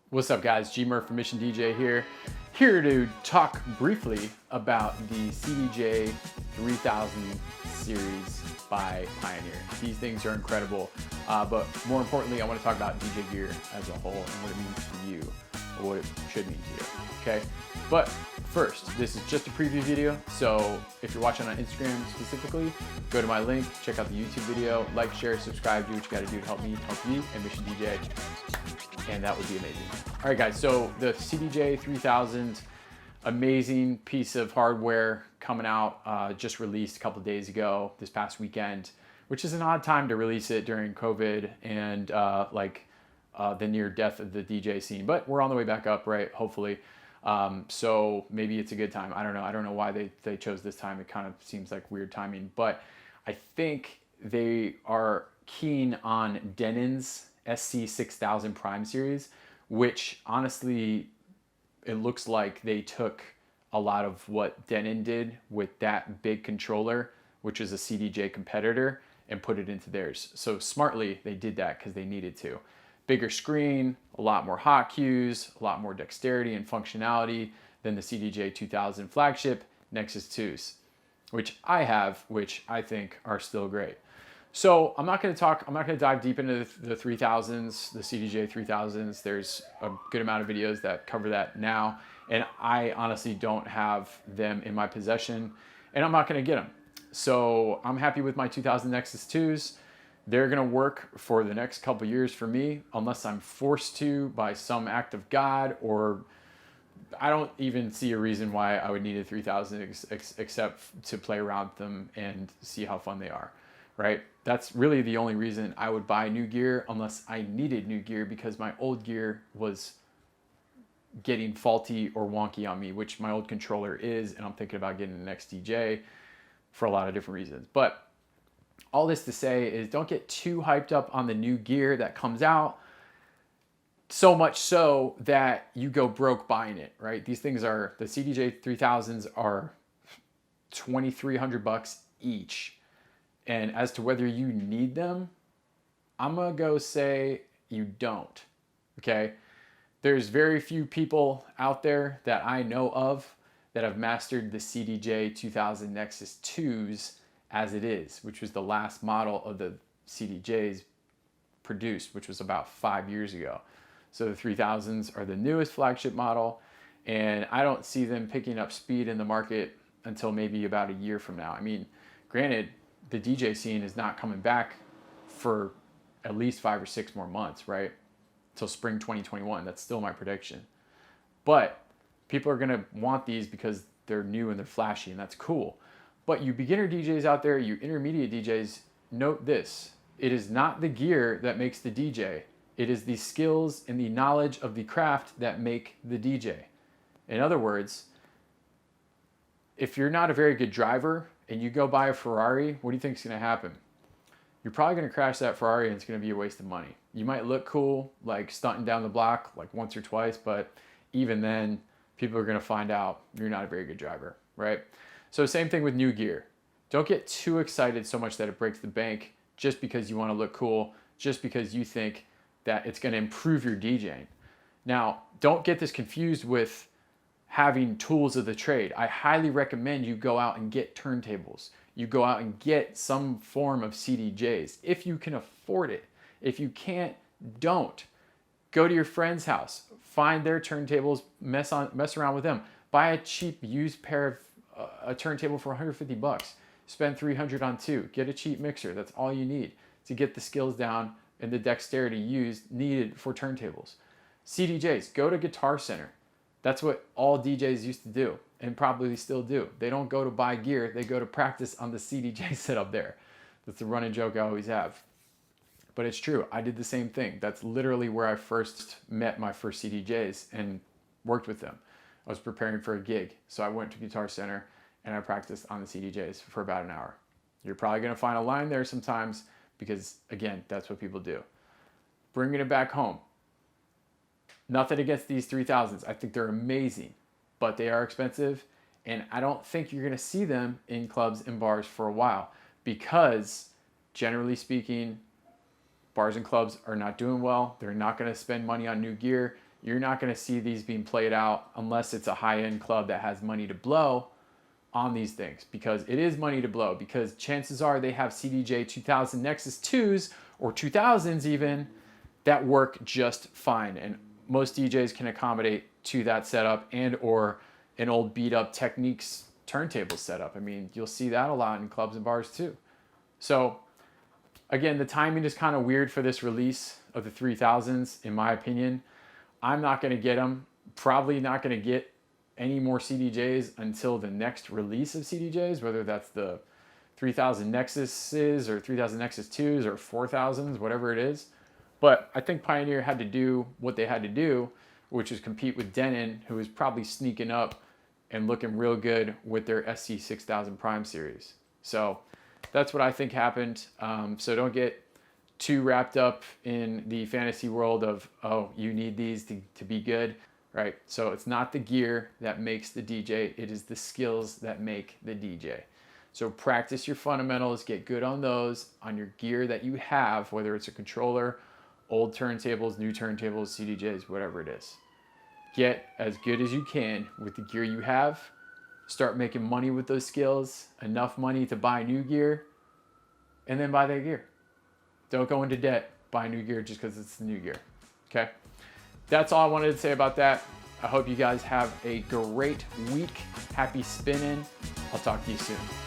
What's up guys, G-Murph from Mission DJ here to talk briefly about the CDJ-3000 series by Pioneer. These things are incredible, but more importantly, I want to talk about DJ gear as a whole and what it means to you, or what it should mean to you, okay? But first, this is just a preview video, so if you're watching on Instagram specifically, go to my link, check out the YouTube video, like, share, subscribe, do what you gotta do to help me, and Mission DJ, and that would be amazing. All right guys, so the CDJ-3000, amazing piece of hardware coming out, just released a couple of days ago, this past weekend, which is an odd time to release it during COVID and the near death of the DJ scene, but we're on the way back up, right, hopefully. So maybe it's a good time. I don't know why they chose this time. It kind of seems like weird timing, but I think they are keen on Denon's SC6000 Prime series, which honestly, it looks like they took a lot of what Denon did with that big controller, which is a CDJ competitor, and put it into theirs. So smartly, they did that because they needed to. Bigger screen, a lot more hotkeys, a lot more dexterity and functionality than the CDJ-2000 flagship Nexus 2s, which I have, which I think are still great. So I'm not going to dive deep into the 3000s, the CDJ-3000s. There's a good amount of videos that cover that now, and I honestly don't have them in my possession, and I'm not going to get them. So I'm happy with my 2000 Nexus 2s. They're going to work for the next couple years for me, unless I'm forced to by some act of God, or I don't even see a reason why I would need a 3000 except to play around with them and see how fun they are, right? That's really the only reason I would buy new gear, unless I needed new gear because my old gear was getting faulty or wonky on me, which my old controller is, and I'm thinking about getting an XDJ for a lot of different reasons. But all this to say is, don't get too hyped up on the new gear that comes out, so much so that you go broke buying it, right? These things are, the CDJ-3000s are $2,300 each. And as to whether you need them, I'm gonna go say you don't, okay? There's very few people out there that I know of that have mastered the CDJ-2000 Nexus 2s as it is, which was the last model of the CDJs produced, which was about 5 years ago. So the 3000s are the newest flagship model, and I don't see them picking up speed in the market until maybe about a year from now. I mean, granted, the DJ scene is not coming back for at least 5 or 6 more months, right? Till spring 2021. That's still my prediction. But people are gonna want these because they're new and they're flashy, and that's cool. But you beginner DJs out there, you intermediate DJs, note this: it is not the gear that makes the DJ. It is the skills and the knowledge of the craft that make the DJ. In other words, if you're not a very good driver and you go buy a Ferrari, what do you think is going to happen? You're probably going to crash that Ferrari and it's going to be a waste of money. You might look cool, like stunting down the block like once or twice, but even then, people are going to find out you're not a very good driver, right? So same thing with new gear. Don't get too excited so much that it breaks the bank just because you want to look cool, just because you think that it's going to improve your DJing. Now, don't get this confused with having tools of the trade. I highly recommend you go out and get turntables. You go out and get some form of CDJs if you can afford it. If you can't, don't. Go to your friend's house, find their turntables, mess around with them. Buy a cheap used pair of a turntable for 150 bucks. Spend 300 on 2. Get a cheap mixer. That's all you need to get the skills down and the dexterity needed for turntables. CDJs, go to Guitar Center. That's what all DJs used to do, and probably still do. They don't go to buy gear, they go to practice on the CDJ setup there. That's the running joke I always have. But it's true, I did the same thing. That's literally where I first met my first CDJs and worked with them. I was preparing for a gig, so I went to Guitar Center and I practiced on the CDJs for about an hour. You're probably gonna find a line there sometimes because, again, that's what people do. Bringing it back home. Nothing against these 3000s. I think they're amazing, but they are expensive, and I don't think you're gonna see them in clubs and bars for a while because, generally speaking, bars and clubs are not doing well. They're not gonna spend money on new gear. you're not going to see these being played out unless it's a high-end club that has money to blow on these things, because it is money to blow, because chances are they have CDJ-3000 Nexus 2s or 2000s even that work just fine, and most DJs can accommodate to that setup and or an old beat up Techniques turntable setup. I mean, you'll see that a lot in clubs and bars too. So again, the timing is kind of weird for this release of the 3000s, in my opinion. I'm not going to get them, probably not going to get any more CDJs until the next release of CDJs, whether that's the 3000 Nexuses or 3000 Nexus 2s or 4000s, whatever it is. But I think Pioneer had to do what they had to do, which is compete with Denon, who is probably sneaking up and looking real good with their SC6000 Prime series. So that's what I think happened. So don't get too wrapped up in the fantasy world of, oh, you need these to be good, right? So it's not the gear that makes the DJ, it is the skills that make the DJ. So practice your fundamentals, get good on those, on your gear that you have, whether it's a controller, old turntables, new turntables, CDJs, whatever it is. Get as good as you can with the gear you have. Start making money with those skills, enough money to buy new gear, and then buy that gear. Don't go into debt, buy new gear just because it's the new gear, okay? That's all I wanted to say about that. I hope you guys have a great week. Happy spinning. I'll talk to you soon.